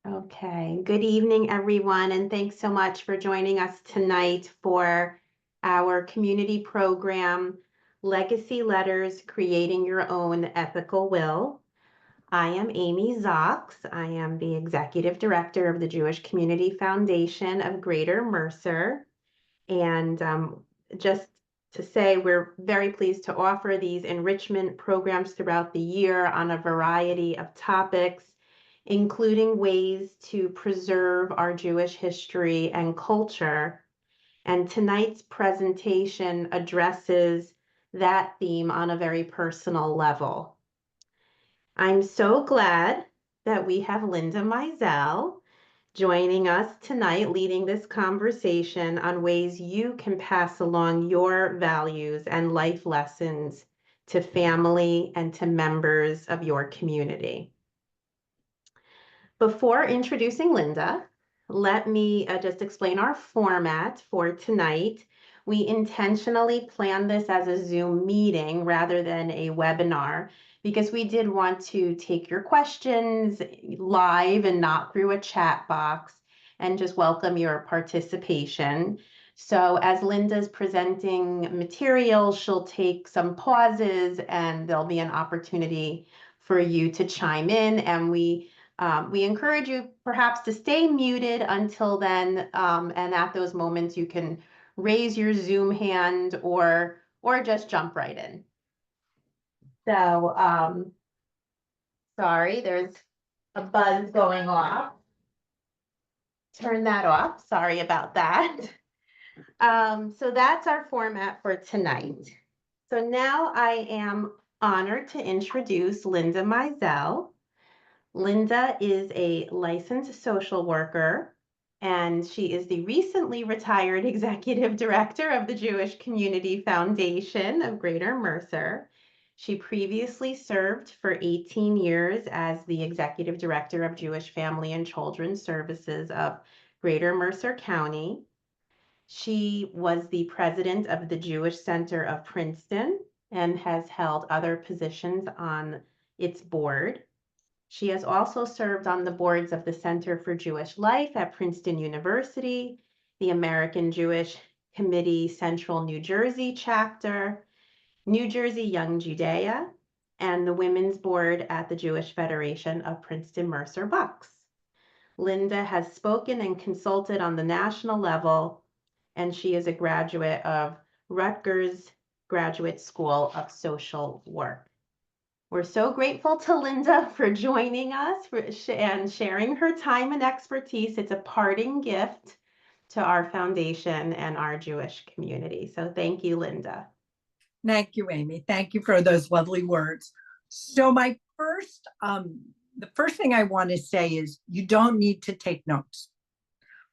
Okay, good evening, everyone, and thanks so much for joining us tonight for our community program, Legacy Letters, Creating Your Own Ethical Will. I am Amy Zox. I am the Executive Director of the Jewish Community Foundation of Greater Mercer. And just to say, we're very pleased to offer these enrichment programs throughout the year on a variety of topics, including ways to preserve our Jewish history and culture. And tonight's presentation addresses that theme on a very personal level. I'm so glad that we have Linda Meisel joining us tonight, leading this conversation on ways you can pass along your values and life lessons to family and to members of your community. Before introducing Linda, let me just explain our format for tonight. We intentionally planned this as a Zoom meeting rather than a webinar because we did want to take your questions live and not through a chat box and just welcome your participation. So as Linda's presenting material, she'll take some pauses and there'll be an opportunity for you to chime in, and we encourage you perhaps to stay muted until then, and at those moments you can raise your Zoom hand or just jump right in. So, sorry, there's a buzz going off. Turn that off. Sorry about that. So that's our format for tonight. So now I am honored to introduce Linda Meisel. Linda is a licensed social worker, and she is the recently retired executive director of the Jewish Community Foundation of Greater Mercer. She previously served for 18 years as the executive director of Jewish Family and Children's Services of Greater Mercer County. She was the president of the Jewish Center of Princeton and has held other positions on its board. She has also served on the boards of the Center for Jewish Life at Princeton University, the American Jewish Committee Central New Jersey chapter, New Jersey Young Judea, and the Women's Board at the Jewish Federation of Princeton Mercer Bucks. Linda has spoken and consulted on the national level, and she is a graduate of Rutgers Graduate School of Social Work. We're so grateful to Linda for joining us and sharing her time and expertise. It's a parting gift to our foundation and our Jewish community. So thank you, Linda. Thank you, Amy. Thank you for those lovely words. So the first thing I want to say is you don't need to take notes.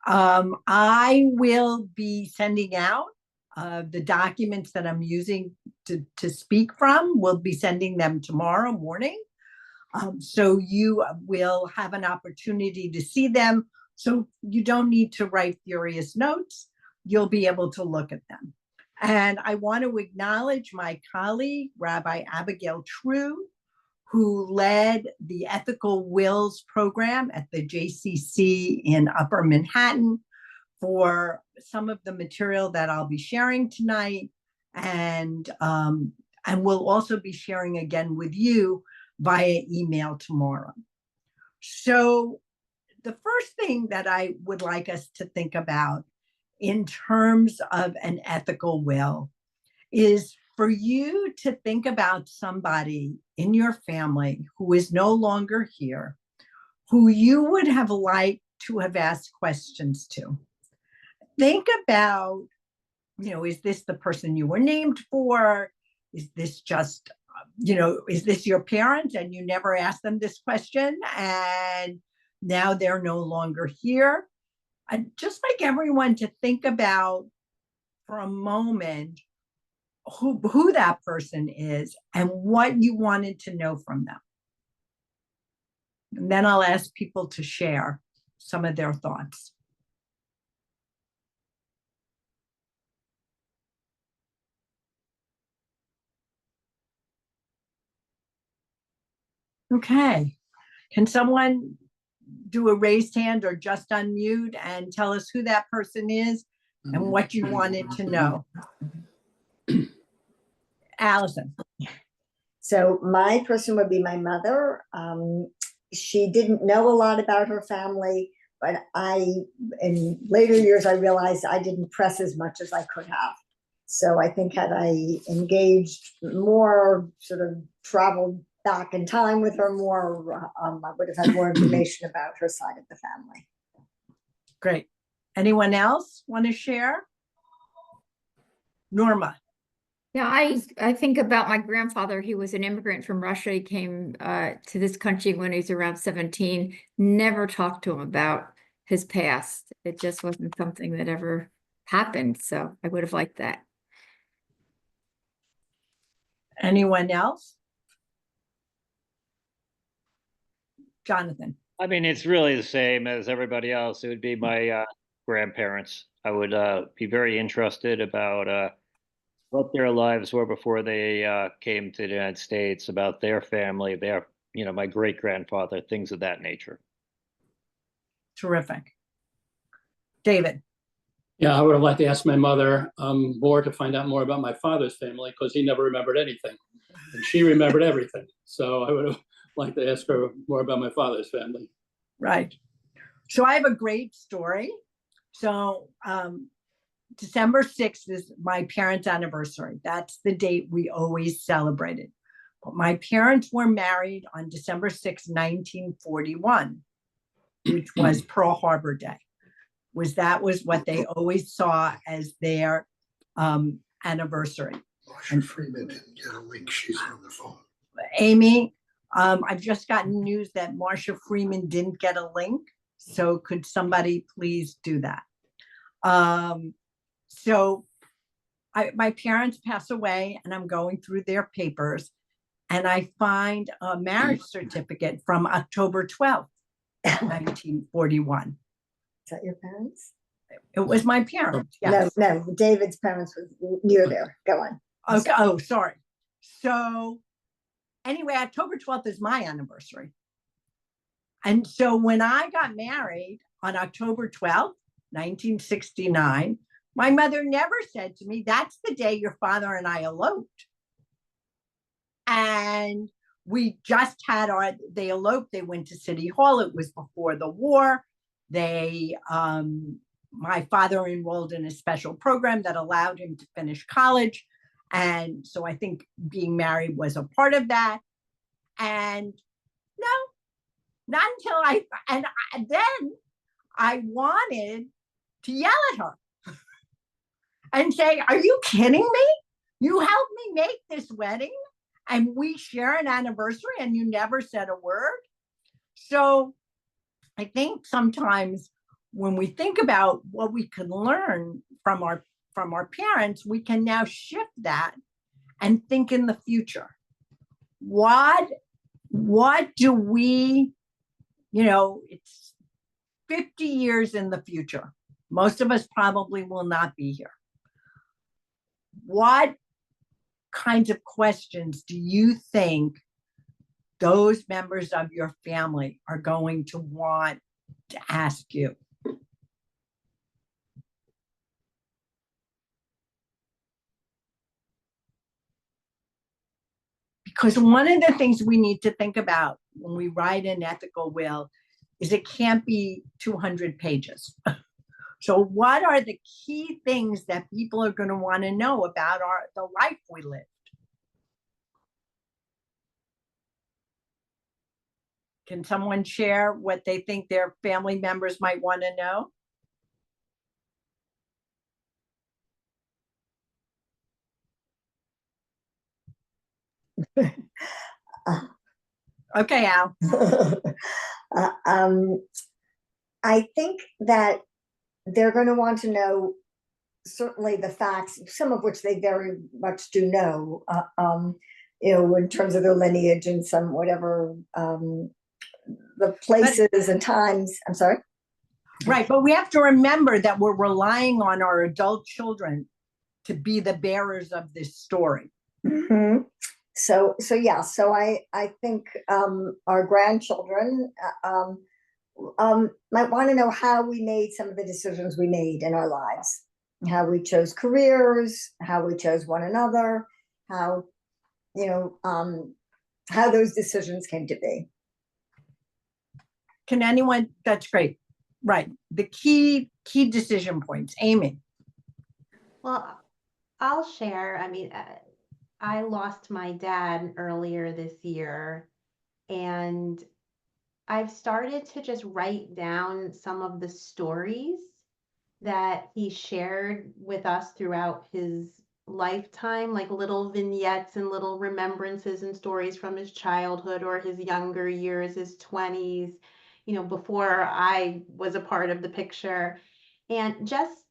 I will be sending out the documents that I'm using to speak from. We'll be sending them tomorrow morning. So you will have an opportunity to see them. So you don't need to write furious notes. You'll be able to look at them. And I want to acknowledge my colleague, Rabbi Abigail True, who led the Ethical Wills program at the JCC in Upper Manhattan for some of the material that I'll be sharing tonight. And we'll also be sharing again with you via email tomorrow. So the first thing that I would like us to think about in terms of an ethical will is for you to think about somebody in your family who is no longer here, who you would have liked to have asked questions to. Think about, is this the person you were named for? Is this just, is this your parent and you never asked them this question and now they're no longer here? I'd just like everyone to think about for a moment who that person is and what you wanted to know from them. And then I'll ask people to share some of their thoughts. Okay, can someone do a raised hand or just unmute and tell us who that person is and what you wanted to know. Allison. So my person would be my mother. She didn't know a lot about her family, but in later years, I realized I didn't press as much as I could have. So I think had I engaged more, sort of traveled back in time with her more, I would have had more information about her side of the family. Great. Anyone else want to share? Norma. Yeah, I think about my grandfather. He was an immigrant from Russia. He came to this country when he was around 17. Never talked to him about his past. It just wasn't something that ever happened. So I would have liked that. Anyone else? Jonathan. I mean, it's really the same as everybody else. It would be my grandparents. I would be very interested about what their lives were before they came to the United States, about their family, their, my great grandfather, things of that nature. Terrific. David. Yeah, I would have liked to ask my mother more to find out more about my father's family, because he never remembered anything and she remembered everything. So I would have liked to ask her more about my father's family. Right. So I have a great story. So December 6th is my parents' anniversary. That's the date we always celebrated. But my parents were married on December 6th, 1941, which was Pearl Harbor Day. That was what they always saw as their anniversary. Marcia Freeman didn't get a link. She's on the phone. Amy, I've just gotten news that Marcia Freeman didn't get a link. So could somebody please do that? So my parents pass away and I'm going through their papers and I find a marriage certificate from October 12th, 1941. Is that your parents? It was my parents. Yes. No, David's parents was near there. Go on. Okay. Oh, sorry. So anyway, October 12th is my anniversary. And so when I got married on October 12th, 1969, my mother never said to me, that's the day your father and I eloped. And we just had they eloped, they went to City Hall. It was before the war. My father enrolled in a special program that allowed him to finish college. And so I think being married was a part of that. And no, not until then I wanted to yell at her and say, are you kidding me? You helped me make this wedding and we share an anniversary and you never said a word. So I think sometimes when we think about what we can learn from our parents, we can now shift that and think in the future. What do we, it's 50 years in the future. Most of us probably will not be here. What kinds of questions do you think those members of your family are going to want to ask you? Because one of the things we need to think about when we write an ethical will is it can't be 200 pages. So what are the key things that people are going to want to know about the life we lived? Can someone share what they think their family members might want to know? Okay, Al. I think that they're going to want to know certainly the facts, some of which they very much do know, in terms of their lineage and some whatever, the places and times. I'm sorry. Right, but we have to remember that we're relying on our adult children to be the bearers of this story. Mm-hmm. So I think our grandchildren might want to know how we made some of the decisions we made in our lives, how we chose careers, how we chose one another, how, you know, how those decisions came to be. Can anyone, that's great. Right. The key decision points. Amy. Well, I'll share. I mean, I lost my dad earlier this year, and I've started to just write down some of the stories that he shared with us throughout his lifetime, like little vignettes and little remembrances and stories from his childhood or his younger years, his 20s, you know, before I was a part of the picture. And just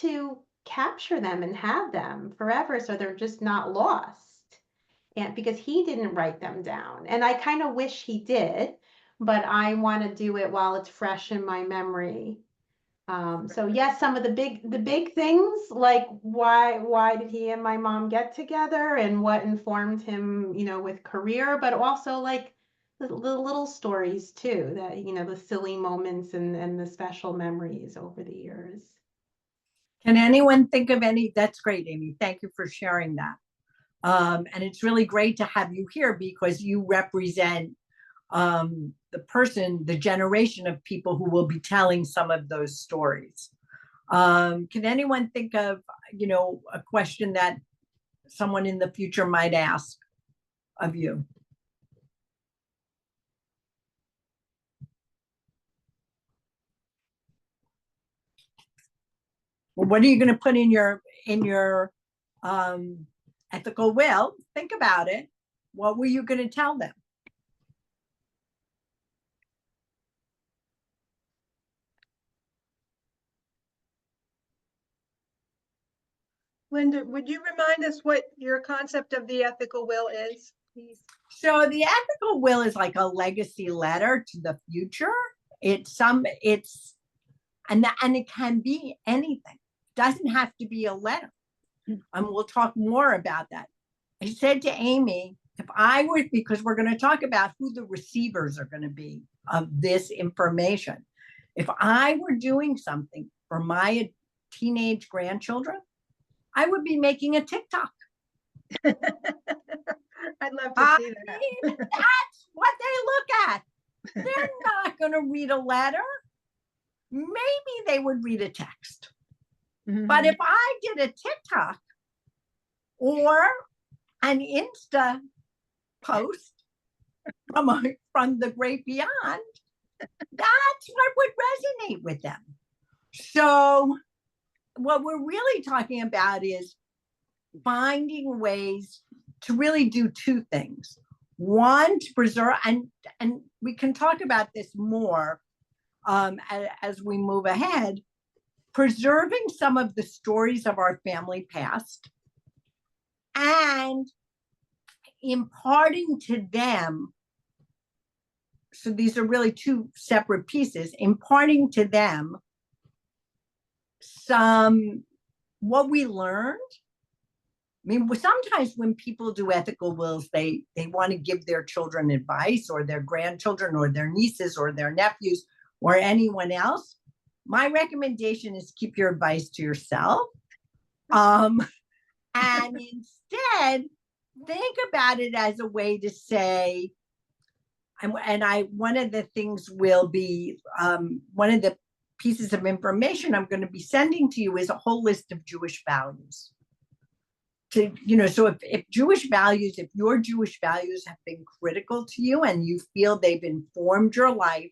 to capture them and have them forever so they're just not lost. And because he didn't write them down. And I kind of wish he did, but I want to do it while it's fresh in my memory. So yes, some of the big things, like why did he and my mom get together and what informed him, you know, with career, but also like the little stories too, that, you know, the silly moments and the special memories over the years. Can anyone think of any? That's great, Amy. Thank you for sharing that. And it's really great to have you here because you represent the generation of people who will be telling some of those stories. Can anyone think of, you know, a question that someone in the future might ask of you? Well, what are you going to put in your ethical will? Think about it. What were you going to tell them? Linda, would you remind us what your concept of the ethical will is, please? So the ethical will is like a legacy letter to the future. And it can be anything. It doesn't have to be a letter. And we'll talk more about that. I said to Amy, if I were, because we're going to talk about who the receivers are going to be of this information. If I were doing something for my teenage grandchildren, I would be making a TikTok. I'd love to see that. That's what they look at. They're not going to read a letter. Maybe they would read a text. But if I did a TikTok or an Insta post from the great beyond, that's what would resonate with them. So what we're really talking about is finding ways to really do two things. One, to preserve, and we can talk about this more as we move ahead, preserving some of the stories of our family past and imparting to them, so these are really two separate pieces, imparting to them some what we learned. I mean, sometimes when people do ethical wills, they want to give their children advice, or their grandchildren, or their nieces, or their nephews, or anyone else. My recommendation is keep your advice to yourself. And instead, think about it as a way to say, one of the things will be, one of the pieces of information I'm going to be sending to you is a whole list of Jewish values. So if Jewish values, if your Jewish values have been critical to you and you feel they've informed your life,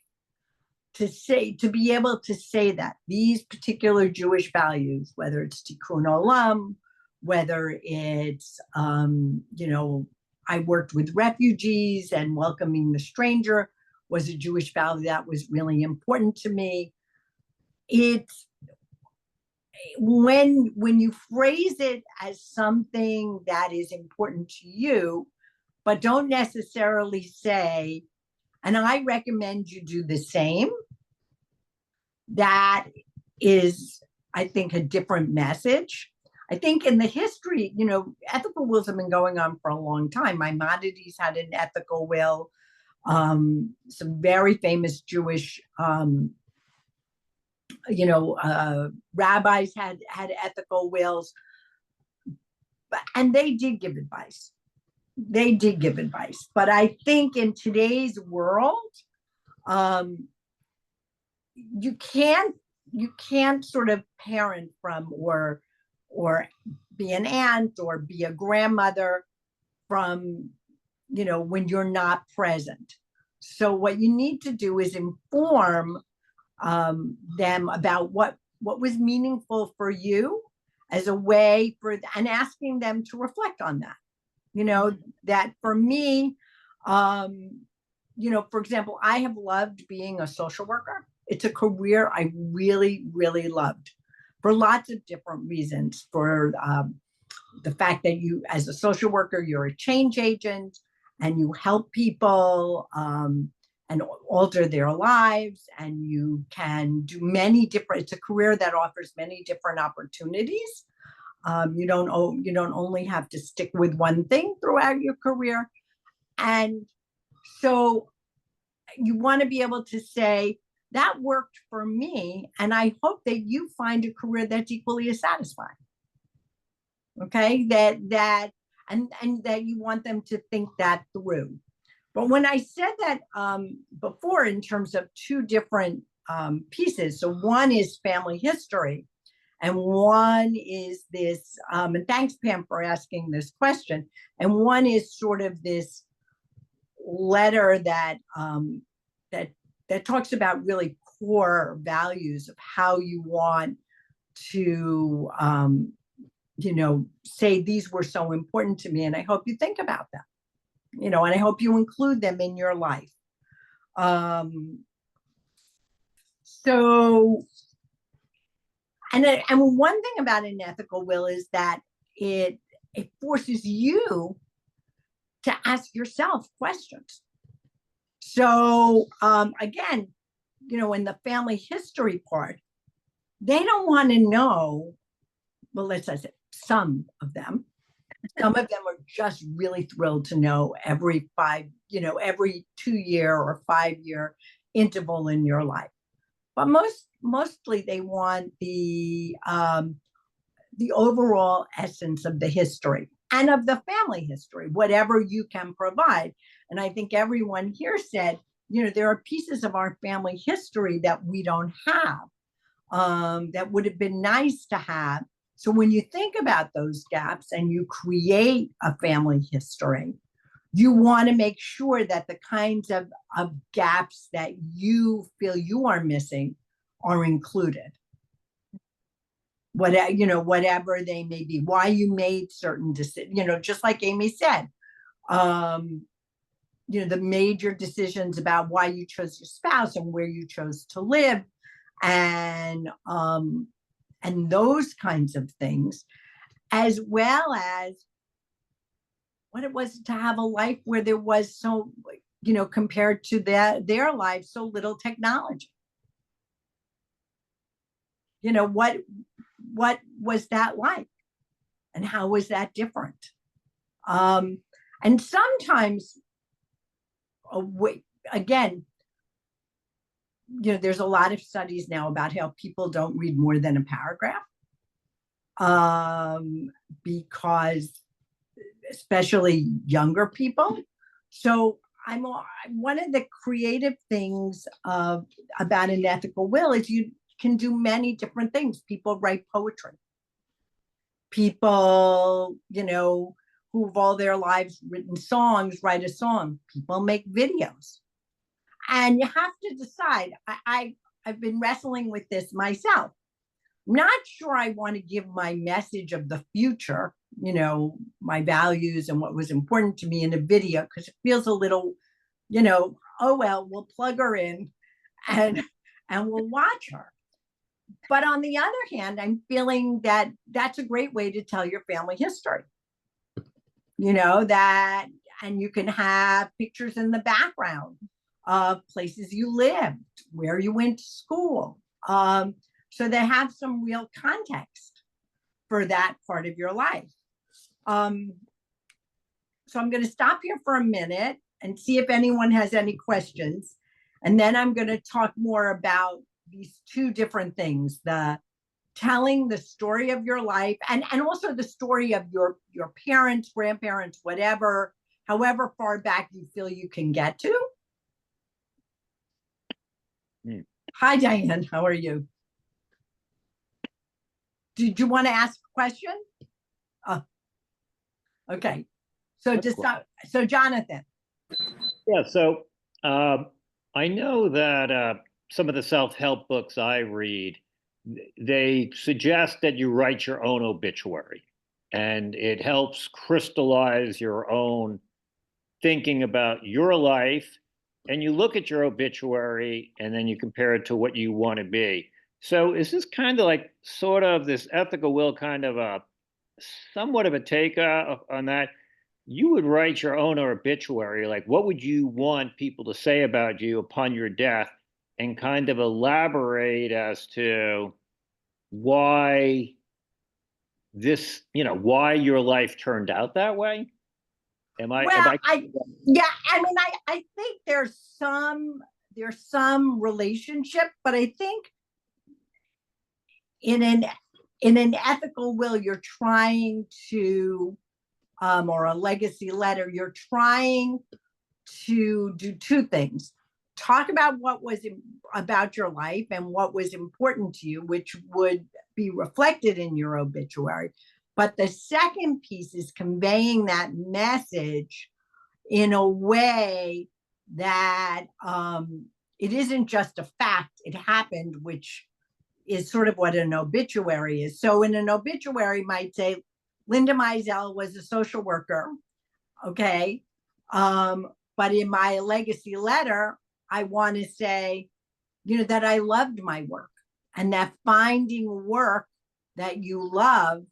to be able to say that these particular Jewish values, whether it's tikkun olam, whether it's, I worked with refugees and welcoming the stranger was a Jewish value that was really important to me. It's when you phrase it as something that is important to you, but don't necessarily say, and I recommend you do the same, that is, I think, a different message. I think in the history, ethical wills have been going on for a long time. Maimonides had an ethical will. Some very famous Jewish, rabbis had ethical wills, and they did give advice. They did give advice, but I think in today's world, you can't sort of parent from or be an aunt or be a grandmother from, when you're not present. So what you need to do is inform them about what was meaningful for you as a way and asking them to reflect on that. That for me, for example, I have loved being a social worker. It's a career I really, really loved for lots of different reasons. For the fact that you, as a social worker, you're a change agent and you help people and alter their lives, and you can do many different, it's a career that offers many different opportunities. You don't only have to stick with one thing throughout your career. And so you want to be able to say, that worked for me, and I hope that you find a career that's equally as satisfying. Okay, and that you want them to think that through. But when I said that before, in terms of two different pieces, so one is family history, and one is this, and thanks, Pam, for asking this question, and one is sort of this letter that that talks about really core values of how you want to, say these were so important to me, and I hope you think about them, and I hope you include them in your life. So, and one thing about an ethical will is that it forces you to ask yourself questions. So again, in the family history part, they don't want to know, well, let's say some of them are just really thrilled to know every 2-year or 5-year interval in your life. But mostly they want the overall essence of the history and of the family history, whatever you can provide. And I think everyone here said, there are pieces of our family history that we don't have, that would have been nice to have. So when you think about those gaps and you create a family history, you want to make sure that the kinds of gaps that you feel you are missing are included. Whatever they may be, why you made certain decisions, just like Amy said, the major decisions about why you chose your spouse and where you chose to live, and those kinds of things, as well as what it was to have a life where there was so, compared to their lives, so little technology. What was that like? And how was that different? And sometimes, again, there's a lot of studies now about how people don't read more than a paragraph, because especially younger people. So one of the creative things about an ethical will is you can do many different things. People write poetry. People, who've all their lives written songs, write a song. People make videos. And you have to decide. I've been wrestling with this myself. I'm not sure I want to give my message of the future, my values and what was important to me in a video, because it feels a little, oh, well, we'll plug her in and we'll watch her. But on the other hand, I'm feeling that that's a great way to tell your family history. That, and you can have pictures in the background of places you lived, where you went to school. So they have some real context for that part of your life. So I'm going to stop here for a minute and see if anyone has any questions. And then I'm going to talk more about these two different things, the telling the story of your life and also the story of your parents, grandparents, whatever, however far back you feel you can get to. Hi, Diane. How are you? Did you want to ask a question? Okay. So so Jonathan. Yeah, so I know that some of the self-help books I read, they suggest that you write your own obituary, and it helps crystallize your own thinking about your life. And you look at your obituary and then you compare it to what you want to be. So is this kind of like sort of this ethical will kind of a somewhat of a take on that? You would write your own obituary, like what would you want people to say about you upon your death, and kind of elaborate as to why this, why your life turned out that way? Am I? Yeah, I mean, I think there's some relationship, but I think in an ethical will, you're trying to, or a legacy letter, you're trying to do two things: talk about what was about your life and what was important to you, which would be reflected in your obituary. But the second piece is conveying that message in a way that it isn't just a fact, it happened, which is sort of what an obituary is. So in an obituary might say, Linda Meisel was a social worker, okay? But in my legacy letter, I want to say, that I loved my work, and that finding work that you love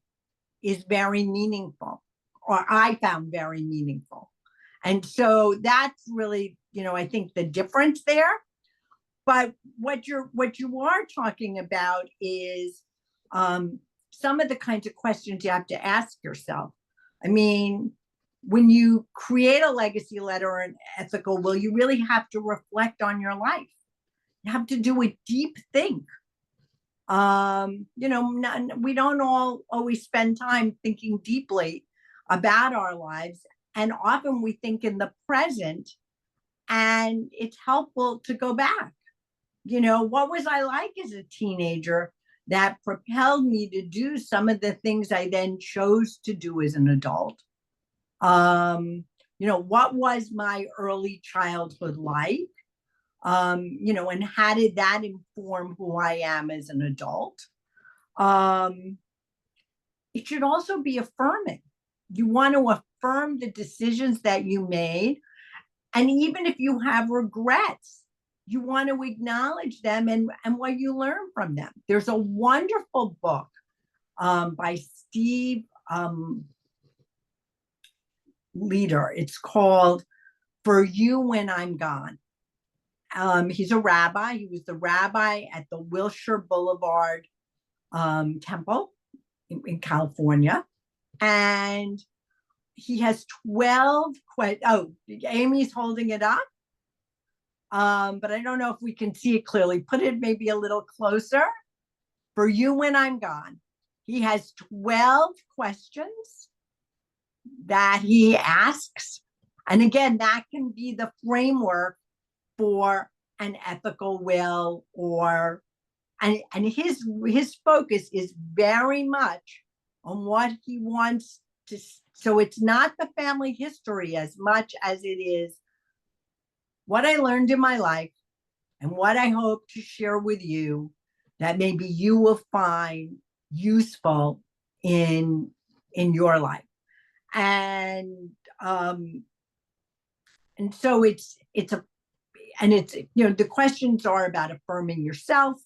is very meaningful, or I found very meaningful. And so that's really, I think the difference there. But what you are talking about is some of the kinds of questions you have to ask yourself. I mean, when you create a legacy letter or an ethical will, you really have to reflect on your life. You have to do a deep think. We don't all always spend time thinking deeply about our lives. And often we think in the present, and it's helpful to go back. What was I like as a teenager that propelled me to do some of the things I then chose to do as an adult? What was my early childhood like? And how did that inform who I am as an adult? It should also be affirming. You want to affirm the decisions that you made. And even if you have regrets, you want to acknowledge them and what you learn from them. There's a wonderful book by Steve Leader. It's called For You When I'm Gone. He's a rabbi. He was the rabbi at the Wilshire Boulevard Temple in California. And he has 12 questions. Oh, Amy's holding it up. But I don't know if we can see it clearly. Put it maybe a little closer. For You When I'm Gone. He has 12 questions that he asks. And again, that can be the framework for an ethical will, and his focus is very much on what he wants to. So it's not the family history as much as it is what I learned in my life and what I hope to share with you that maybe you will find useful in your life. And so it's the questions are about affirming yourself,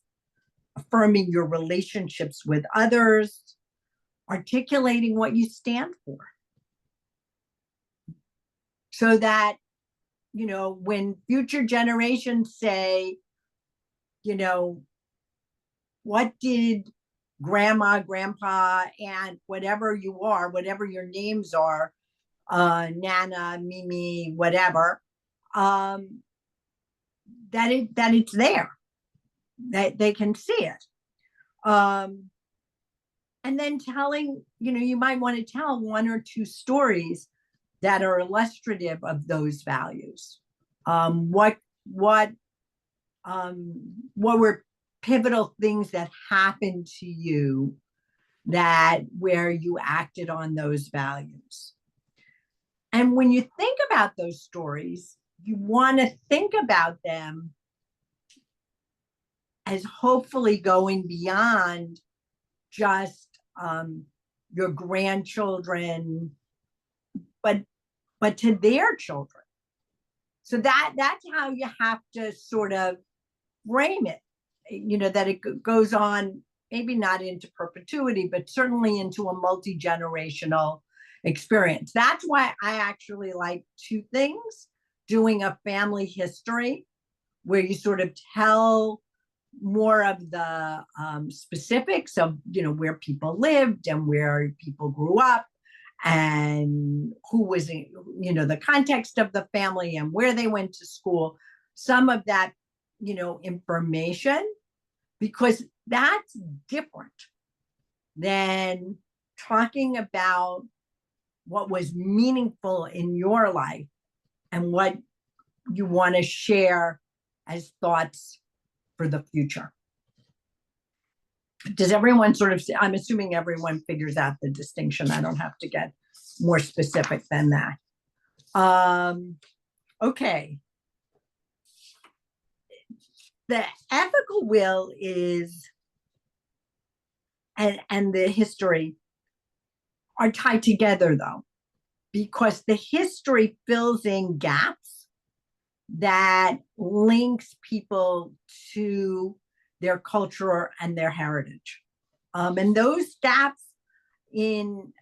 affirming your relationships with others, articulating what you stand for. So that, when future generations say, what did grandma, grandpa, aunt, whatever you are, whatever your names are, Nana, Mimi, whatever, that it's there, that they can see it. And then telling, you might want to tell one or two stories that are illustrative of those values. What were pivotal things that happened to you where you acted on those values? And when you think about those stories, you want to think about them as hopefully going beyond just your grandchildren, but to their children. So that's how you have to sort of frame it, that it goes on, maybe not into perpetuity, but certainly into a multi-generational experience. That's why I actually like two things: doing a family history, where you sort of tell more of the specifics of, where people lived and where people grew up, and who was, the context of the family and where they went to school, some of that, information, because that's different than talking about what was meaningful in your life and what you want to share as thoughts for the future. Does everyone I'm assuming everyone figures out the distinction. I don't have to get more specific than that. Okay. The ethical will is, and the history are tied together, though, because the history fills in gaps that links people to their culture and their heritage. And those gaps in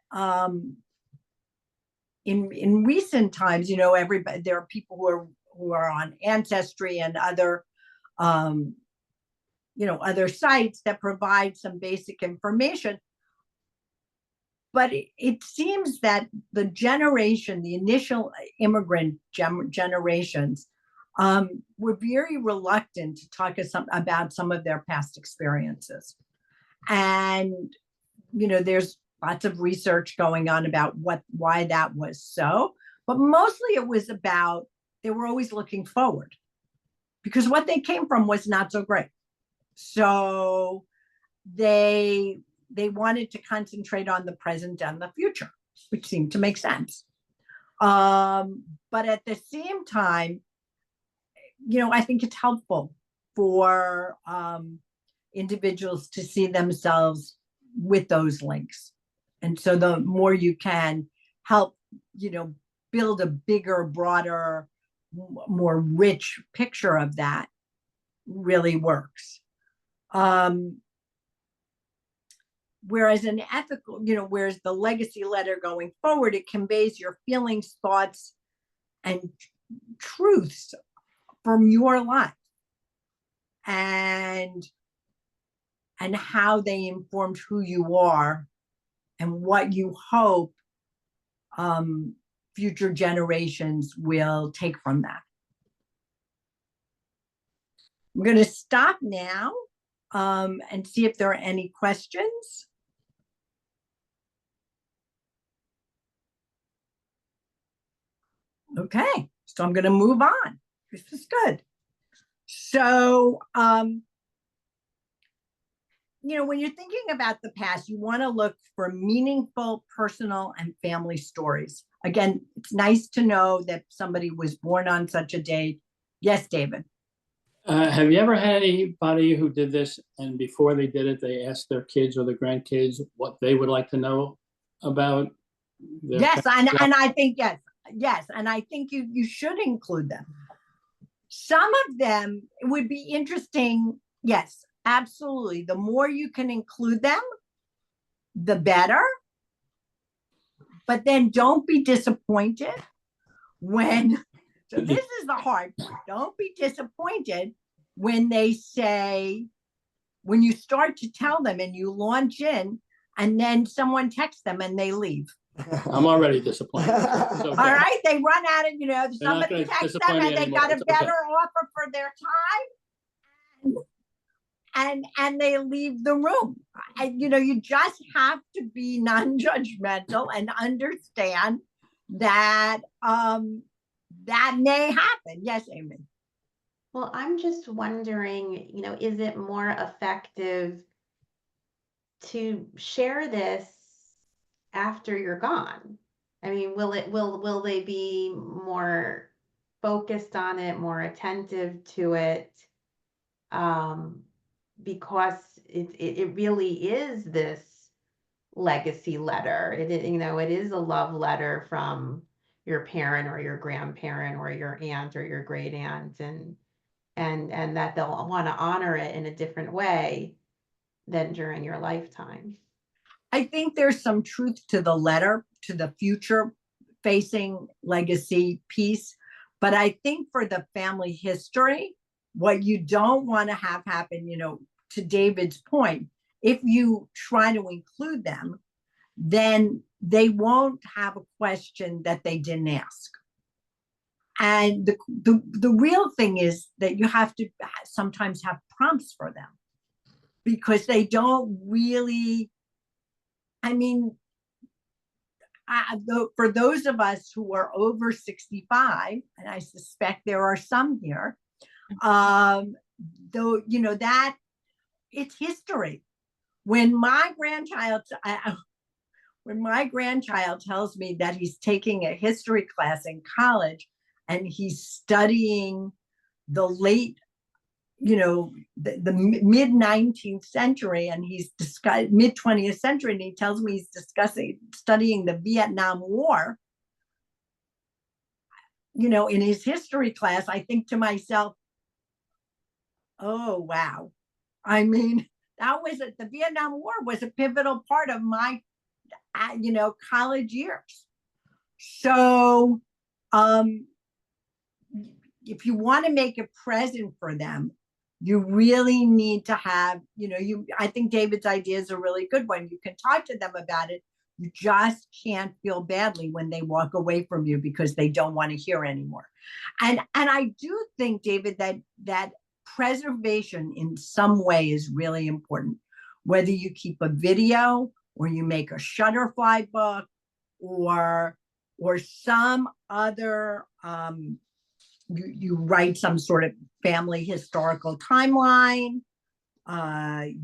recent times, there are people who are on Ancestry and other other sites that provide some basic information. But it seems that the initial immigrant generations, were very reluctant to talk about some of their past experiences. And, there's lots of research going on about why that was so. But mostly it was about, they were always looking forward, because what they came from was not so great. So they wanted to concentrate on the present and the future, which seemed to make sense. But at the same time, I think it's helpful for individuals to see themselves with those links. And so the more you can help, build a bigger, broader, more rich picture of that, really works. Whereas an ethical, whereas the legacy letter going forward, it conveys your feelings, thoughts, and truths from your life, and how they informed who you are and what you hope future generations will take from that. I'm going to stop now and see if there are any questions. Okay, so I'm going to move on. This is good. So, when you're thinking about the past, you want to look for meaningful personal and family stories. Again, it's nice to know that somebody was born on such a date. Yes, David. Have you ever had anybody who did this, and before they did it, they asked their kids or their grandkids what they would like to know about their Yes, and I think yes, and I think you should include them. Some of them would be interesting. Yes, absolutely. The more you can include them, the better. But then don't be disappointed when, so this is the hard part. Don't be disappointed when they say, when you start to tell them and you launch in, and then someone texts them and they leave. I'm already disappointed. It's okay. All right, they run out of, not somebody gonna texts them disappoint me and they anymore. got a It's okay. better offer for their time. And they leave the room. You just have to be non-judgmental and understand that that may happen. Yes, Amy. Well, I'm just wondering, is it more effective to share this after you're gone? I mean, will they be more focused on it, more attentive to it? Because it really is this legacy letter. It is a love letter from your parent or your grandparent or your aunt or your great aunt, and that they'll want to honor it in a different way than during your lifetime. I think there's some truth to the letter, to the future facing legacy piece. But I think for the family history, what you don't want to have happen, to David's point, if you try to include them, then they won't have a question that they didn't ask. And the real thing is that you have to sometimes have prompts for them, because they don't really, for those of us who are over 65, and I suspect there are some here, though, that it's history. When my grandchild tells me that he's taking a history class in college and he's studying the late, the mid 19th century, and he's mid 20th century, and he tells me he's studying the Vietnam War, in his history class, I think to myself, oh, wow. The Vietnam War was a pivotal part of my, college years. So, if you want to make a present for them, you really need to have, I think David's idea is a really good one. You can talk to them about it. You just can't feel badly when they walk away from you because they don't want to hear anymore. And I do think, David, that preservation in some way is really important. Whether you keep a video or you make a Shutterfly book or some other, you write some sort of family historical timeline,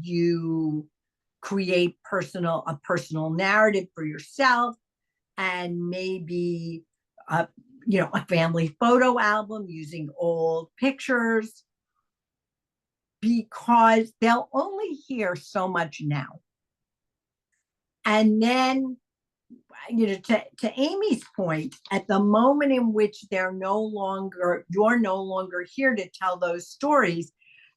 you create a personal narrative for yourself, and maybe a family photo album using old pictures, because they'll only hear so much now. And then, to Amy's point, at the moment in which you're no longer here to tell those stories,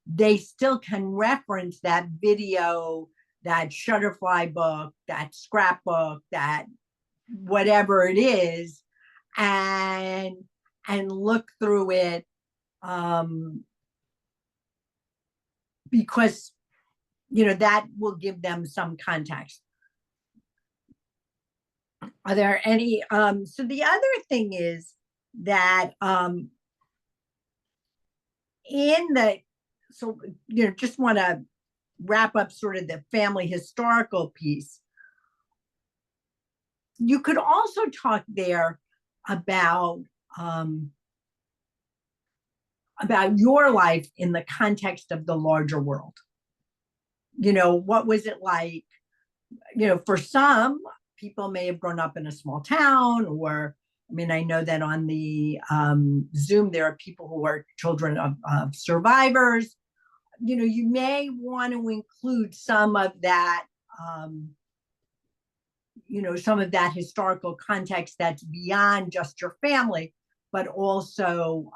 they still can reference that video, that Shutterfly book, that scrapbook, that whatever it is, and look through it, because that will give them some context. Are there any, so the other thing is that just want to wrap up sort of the family historical piece. You could also talk there about your life in the context of the larger world. What was it like? For some people may have grown up in a small town, or I know that on the Zoom, there are people who are children of survivors. You may want to include some of that, some of that historical context that's beyond just your family, but also,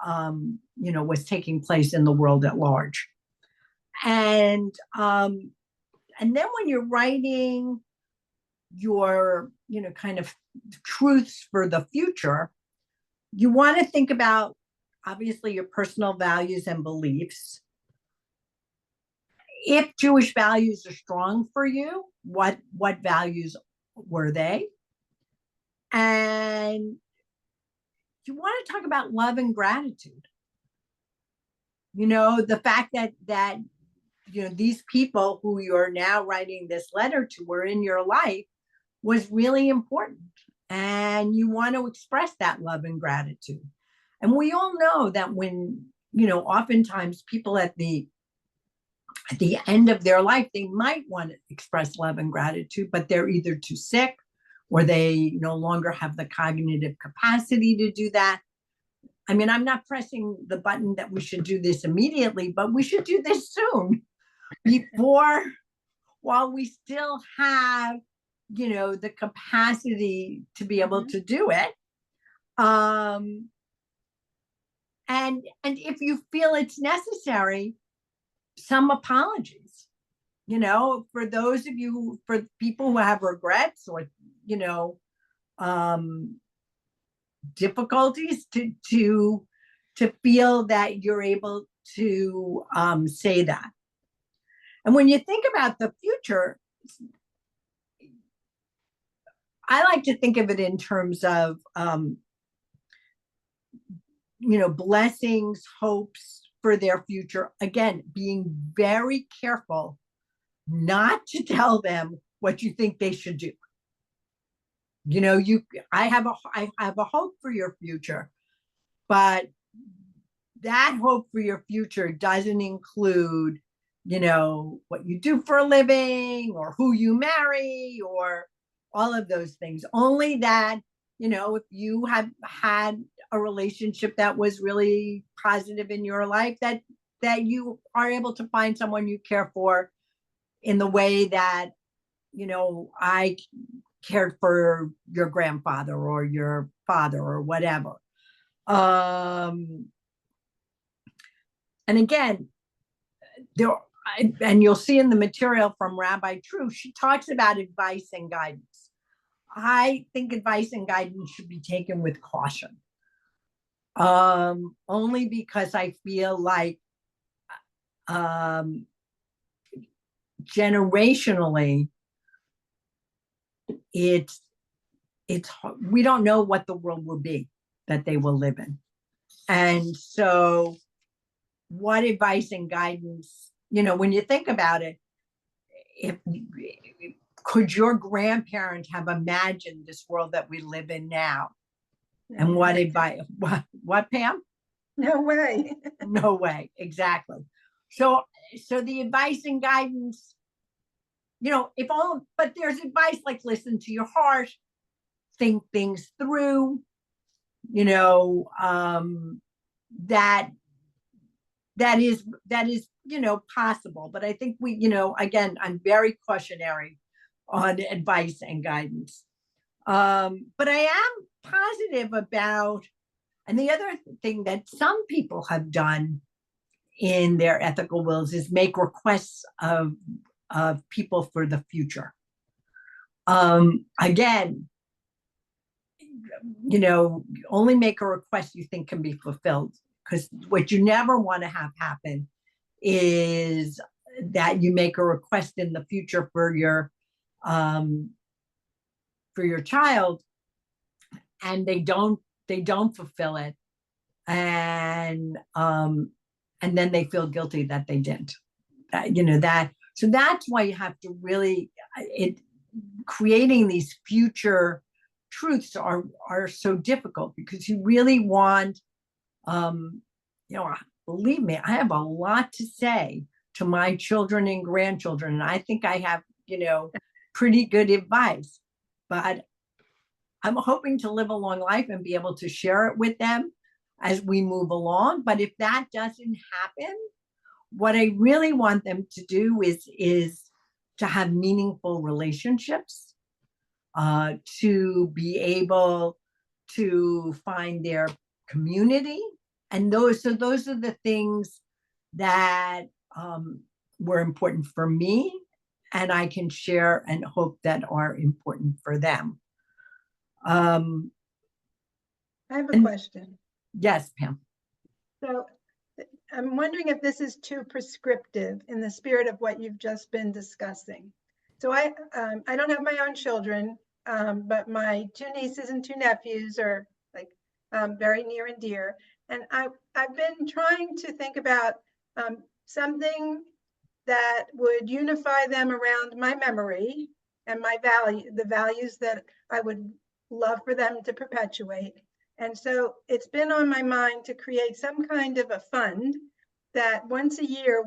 was taking place in the world at large. And then when you're writing your, kind of truths for the future, you want to think about, obviously, your personal values and beliefs. If Jewish values are strong for you, what values were they? And you want to talk about love and gratitude. You know, the fact that you know, these people who you're now writing this letter to were in your life was really important. And you want to express that love and gratitude. And we all know that when, you know, oftentimes people at the end of their life, they might want to express love and gratitude, but they're either too sick or they no longer have the cognitive capacity to do that. I mean, I'm not pressing the button that we should do this immediately, but we should do this soon before, while we still have, you know, the capacity to be able to do it. And if you feel it's necessary, some apologies, you know, for those of you, for people who have regrets or, you know, difficulties to feel that you're able to say that. And when you think about the future, I like to think of it in terms of, you know, blessings, hopes for their future. Again, being very careful not to tell them what you think they should do. You know, I have a hope for your future, but that hope for your future doesn't include, you know, what you do for a living or who you marry or all of those things. Only that, you know, if you have had a relationship that was really positive in your life, that you are able to find someone you care for in the way that, you know, I cared for your grandfather or your father or whatever. And again, and you'll see in the material from Rabbi True, she talks about advice and guidance. I think advice and guidance should be taken with caution. Only because I feel like generationally, it's we don't know what the world will be that they will live in. And so what advice and guidance, you know, when you think about it, could your grandparent have imagined this world that we live in now? And what advice, what Pam? No way. No way, exactly. So the advice and guidance, you know, but there's advice like listen to your heart, think things through, you know, that is, you know, possible. But I think we, you know, again, I'm very cautionary on advice and guidance. But I am positive about, and the other thing that some people have done in their ethical wills is make requests of people for the future. Again, you know, only make a request you think can be fulfilled, because what you never want to have happen is that you make a request in the future for your child and they don't fulfill it, and then they feel guilty that they didn't. You know, that, so that's why you have to really, creating these future truths are so difficult, because you really want, you know, believe me, I have a lot to say to my children and grandchildren, and I think I have, you know, pretty good advice, but I'm hoping to live a long life and be able to share it with them as we move along. But if that doesn't happen, what I really want them to do is to have meaningful relationships, to be able to find their community. And those are the things that were important for me, and I can share and hope that are important for them. I have a question. Yes, Pam. So I'm wondering if this is too prescriptive in the spirit of what you've just been discussing. So I don't have my own children, but my two nieces and two nephews are like very near and dear. And I've been trying to think about something that would unify them around my memory and my the values that I would love for them to perpetuate. And so it's been on my mind to create some kind of a fund that once a year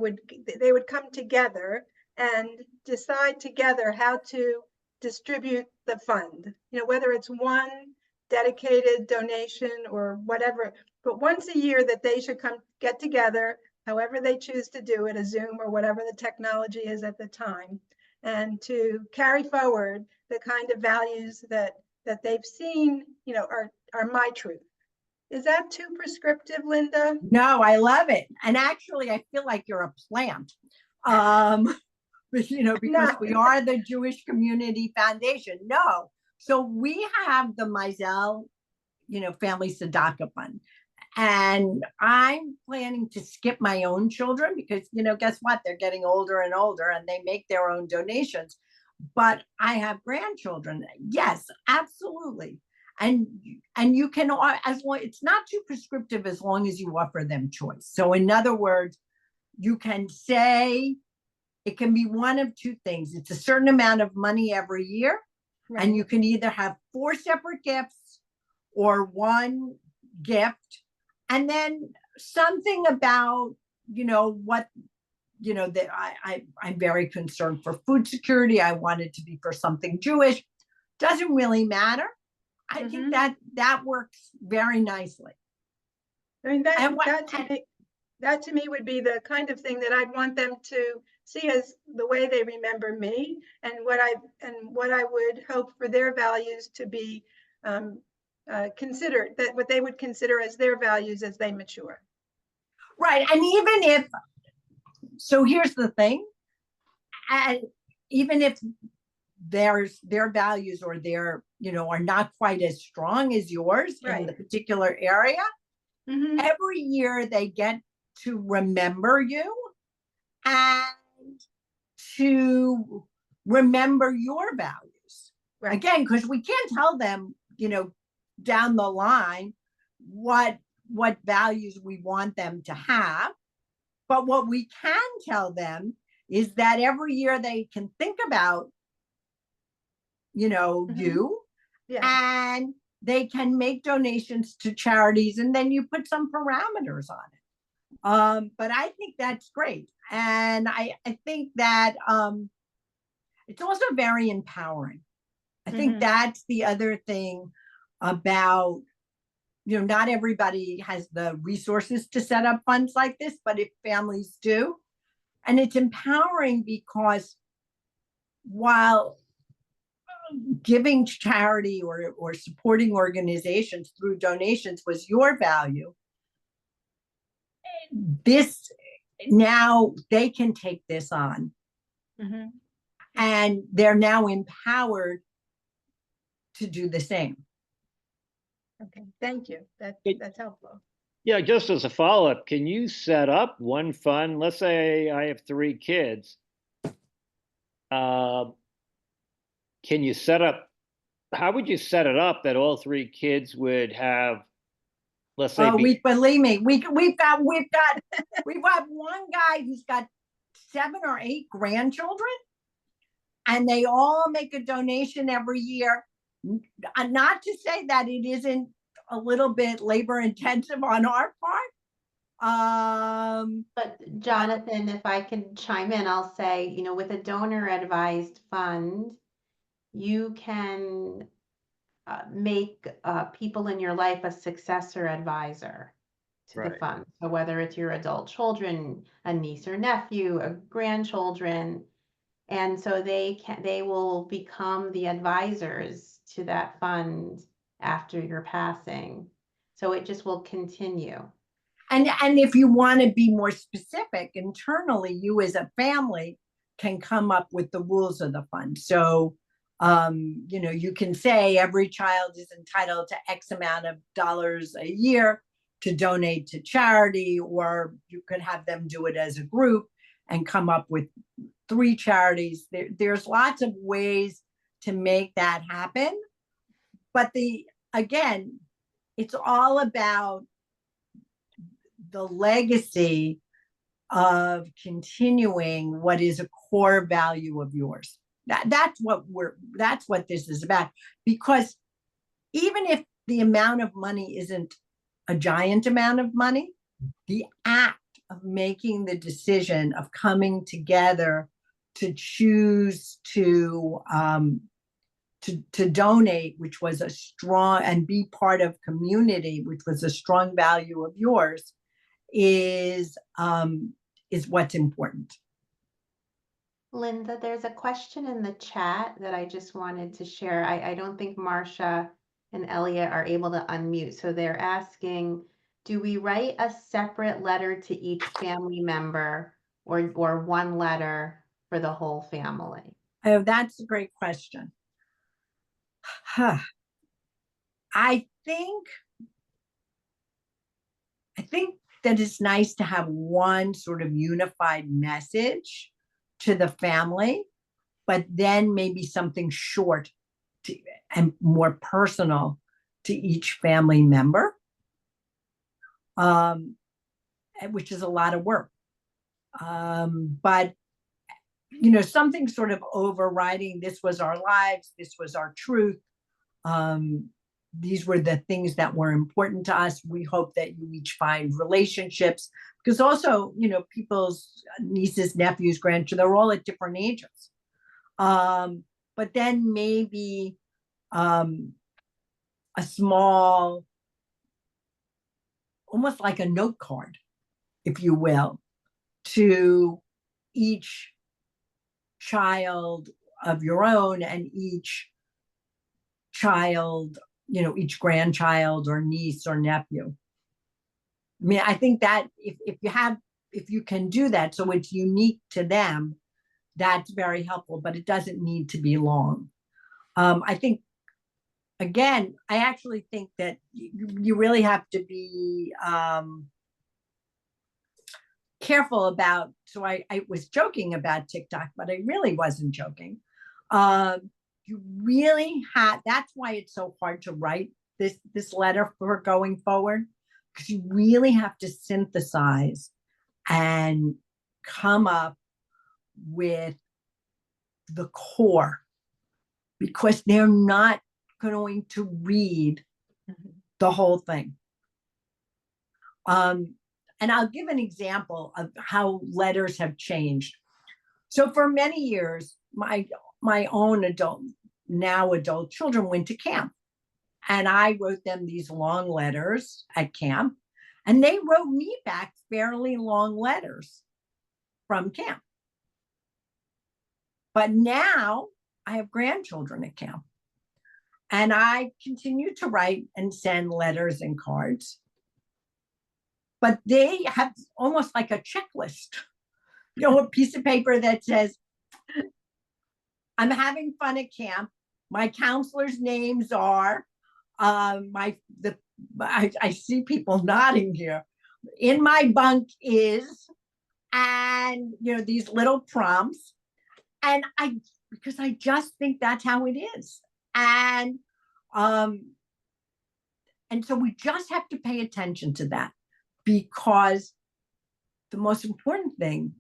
they would come together and decide together how to distribute the fund, you know, whether it's one dedicated donation or whatever, but once a year that they should come get together, however they choose to do it, a Zoom or whatever the technology is at the time, and to carry forward the kind of values that they've seen, you know, are my truth. Is that too prescriptive, Linda? No, I love it. And actually, I feel like you're a plant. You know, because No. we are the Jewish Community Foundation. No. So we have the Meisel, you know, Family Tzedakah Fund. And I'm planning to skip my own children because, you know, guess what? They're getting older and older and they make their own donations. But I have grandchildren. Yes, absolutely. And you can, as long, it's not too prescriptive as long as you offer them choice. So in other words, you can say it can be one of two things. It's a certain amount of money every year, Right. and you can either have 4 separate gifts or one gift, and then something about, you know, what, you know, that I'm very concerned for food security. I want it to be for something Jewish. Doesn't really matter. I think that works very nicely. I mean, And that to me would be the kind of thing that I'd want them to see as the way they remember me, and what I would hope for their values to be considered, that what they would consider as their values as they mature. Right. And even if, so here's the thing, and even if their values or their, you know, are not quite as strong as yours in the particular area, every year they get to remember you and to remember your values. Right. Again, because we can't tell them, you know, down the line what values we want them to have. But what we can tell them is that every year they can think about, you know, you, and they can make donations to charities, and then you put some parameters on it. But I think that's great. And I think that it's also very empowering. I think that's the other thing about, you know, not everybody has the resources to set up funds like this, but if families do, and it's empowering because while giving charity or supporting organizations through donations was your value, this now they can take this on, and they're now empowered to do the same. Okay, thank you. That's helpful. Yeah, just as a follow-up, can you set up one fund? Let's say I have 3 kids. Can you set up, how would you set it up that all 3 kids would have, let's say, believe me, we've got one guy who's got 7 or 8 grandchildren, and they all make a donation every year. Not to say that it isn't a little bit labor intensive on our part. But Jonathan, if I can chime in, I'll say, you know, with a donor advised fund, you can make people in your life a successor advisor to the fund. So whether it's your adult children, a niece or nephew, a grandchildren, and so they will become the advisors to that fund after your passing. So it just will continue. And if you want to be more specific, internally, you as a family can come up with the rules of the fund. So, you know, you can say every child is entitled to X amount of dollars a year to donate to charity, or you could have them do it as a group and come up with 3 charities. There's lots of ways to make that happen. But again, it's all about the legacy of continuing what is a core value of yours. That's what this is about. Because even if the amount of money isn't a giant amount of money, the act of making the decision of coming together to choose to donate, which was a strong, and be part of community, which was a strong value of yours, is what's important. Linda, there's a question in the chat that I just wanted to share. I don't think Marcia and Elliot are able to unmute. So they're asking, do we write a separate letter to each family member or one letter for the whole family? Oh, that's a great question. I think that it's nice to have one sort of unified message to the family, but then maybe something short and more personal to each family member, which is a lot of work. But something sort of overriding, this was our lives, this was our truth. These were the things that were important to us. We hope that you each find relationships, because also, people's nieces, nephews, grandchildren, they're all at different ages. But then maybe a small, almost like a note card, if you will, to each child of your own and each child, each grandchild or niece or nephew. I mean, I think that if you can do that, so it's unique to them, that's very helpful, but it doesn't need to be long. I think, again, I actually think that you really have to be careful about, so I was joking about TikTok, but I really wasn't joking. You really have, that's why it's so hard to write this letter for going forward, because you really have to synthesize and come up with the core, because they're not going to read the whole thing. And I'll give an example of how letters have changed. So for many years, my own adult children went to camp, and I wrote them these long letters at camp, and they wrote me back fairly long letters from camp. But now I have grandchildren at camp, and I continue to write and send letters and cards, but they have almost like a checklist, a piece of paper that says, I'm having fun at camp. My counselors' names are, I see people nodding here. In my bunk is, and these little prompts. And because I just think that's how it is. And so we just have to pay attention to that, because the most important thing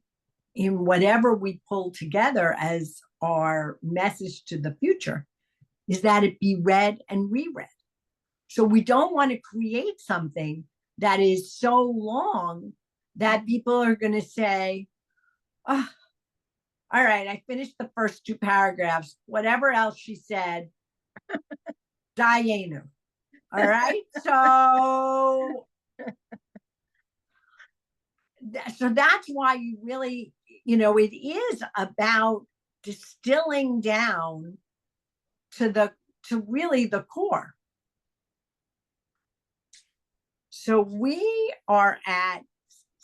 in whatever we pull together as our message to the future is that it be read and reread. So we don't want to create something that is so long that people are going to say, oh, all right, I finished the first 2 paragraphs, whatever else she said, Diana. All right. So that's why you really, it is about distilling down to really the core. So we are at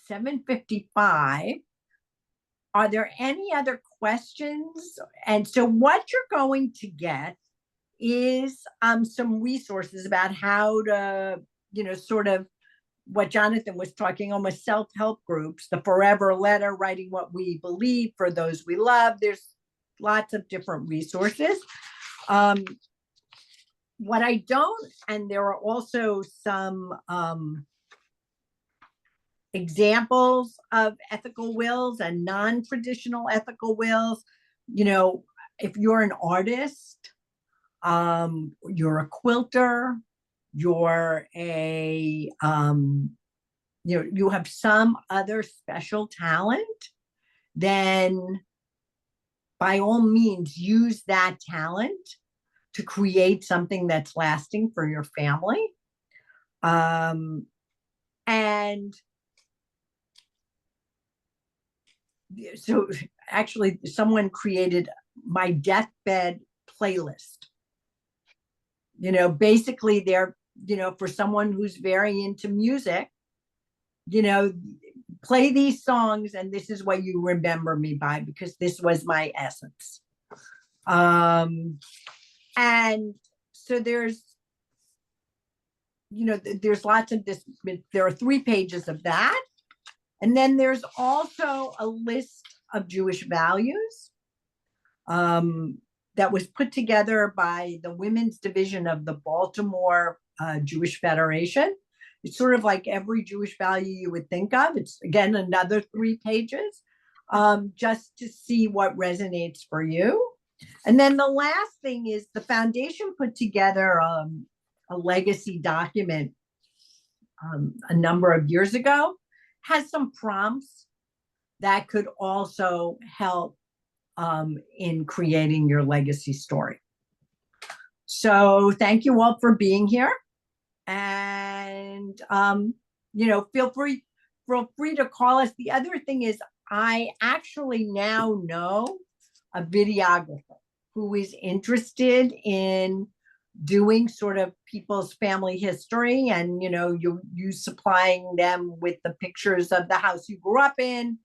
7:55. Are there any other questions? And so what you're going to get is some resources about how to, sort of what Jonathan was talking, almost self-help groups, the forever letter, writing what we believe for those we love. There's lots of different resources. What I don't, and there are also some examples of ethical wills and non-traditional ethical wills. You know, if you're an artist, you're a quilter, you're a you have some other special talent, then by all means use that talent to create something that's lasting for your family. And so actually someone created my deathbed playlist. You know, basically they're, you know, for someone who's very into music, you know, play these songs and this is what you remember me by, because this was my essence. And so there's, you know, there's lots of this, there are 3 pages of that. And then there's also a list of Jewish values that was put together by the women's division of the Baltimore Jewish Federation. It's sort of like every Jewish value you would think of. It's, again, another 3 pages, just to see what resonates for you. And then the last thing is the foundation put together a legacy document a number of years ago, has some prompts that could also help in creating your legacy story. So thank you all for being here. And, you know, feel free to call us. The other thing is I actually now know a videographer who is interested in doing sort of people's family history, and, you know, you supplying them with the pictures of the house you grew up in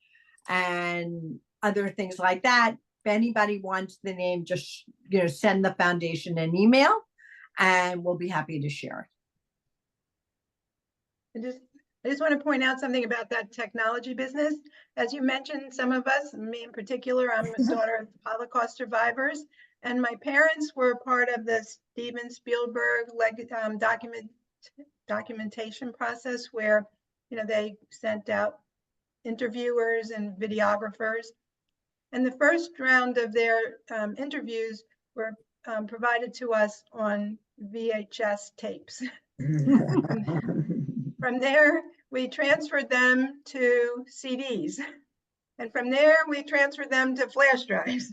and other things like that. If anybody wants the name, just, you know, send the foundation an email and we'll be happy to share it. I just want to point out something about that technology business. As you mentioned, some of us, me in particular, I'm a daughter of Holocaust survivors, and my parents were part of the Steven Spielberg documentation process where, you know, they sent out interviewers and videographers. And the first round of their interviews were provided to us on VHS tapes. From there, we transferred them to CDs. And from there, we transferred them to flash drives.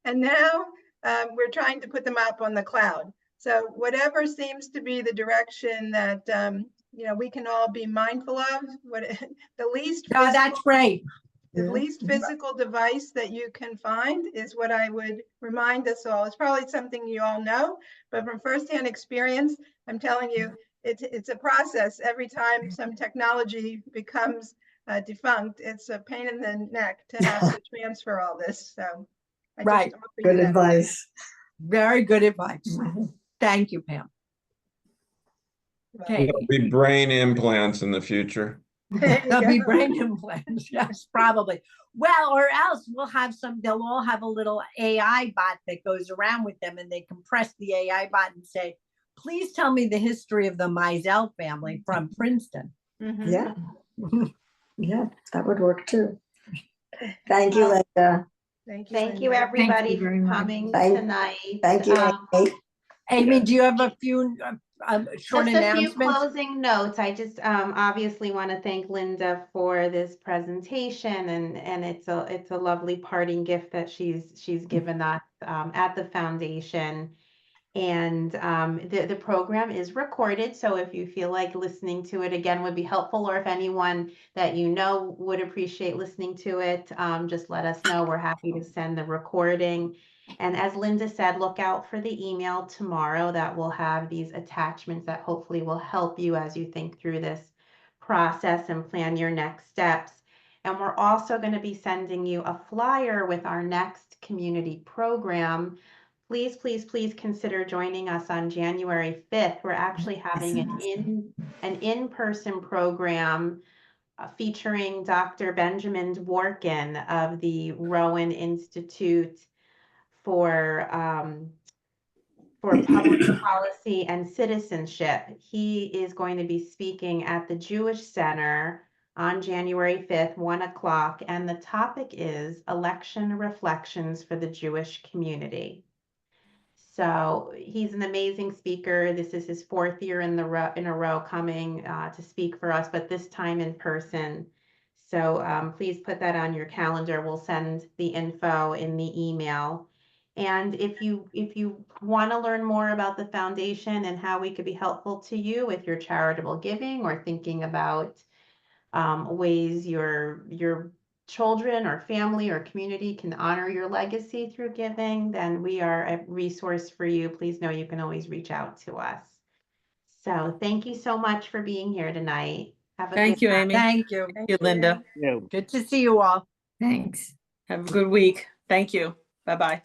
And now we're trying to put them up on the cloud. So whatever seems to be the direction that you know, we can all be mindful of, what the least No, that's great. the least physical device that you can find is what I would remind us all. It's probably something you all know, but from firsthand experience, I'm telling you, it's a process. Every time some technology becomes defunct, it's a pain in the neck to have to transfer all this. So I Right. just offer you Good that advice. Very good advice. Thank you, Pam. Okay. There'll be brain implants in the future. There'll be brain implants. Yes, probably. Well, or else they'll all have a little AI bot that goes around with them, and they can press the AI bot and say, please tell me the history of the Meisel family from Princeton. Yeah. Yeah, that would work too. Thank you, Linda. Thank you. Thank you, Linda. everybody, very for much. coming Thank- tonight. Thank you, Amy. Amy, do you have a few short Just a few announcements? closing notes. I just obviously want to thank Linda for this presentation, and it's a lovely parting gift that she's given us at the foundation. And the program is recorded, so if you feel like listening to it again would be helpful, or if anyone that you know would appreciate listening to it, just let us know. We're happy to send the recording. And as Linda said, look out for the email tomorrow that will have these attachments that hopefully will help you as you think through this process and plan your next steps. And we're also going to be sending you a flyer with our next community program. Please, please, please consider joining us on January 5th. We're actually having an in-person program featuring Dr. Benjamin Dworkin of the Rowan Institute for public policy and citizenship. He is going to be speaking at the Jewish Center on January 5th, 1 o'clock, and the topic is election reflections for the Jewish community. So he's an amazing speaker. This is his 4th year in a row coming to speak for us, but this time in person. So please put that on your calendar. We'll send the info in the email. And if you want to learn more about the foundation and how we could be helpful to you with your charitable giving or thinking about ways your children or family or community can honor your legacy through giving, then we are a resource for you. Please know you can always reach out to us. So thank you so much for being here tonight. Have a Thank good you, night. Amy. Thank you. Thank you, Linda. Yeah. Good to see you all. Thanks. Have a good week. Thank you. Bye-bye.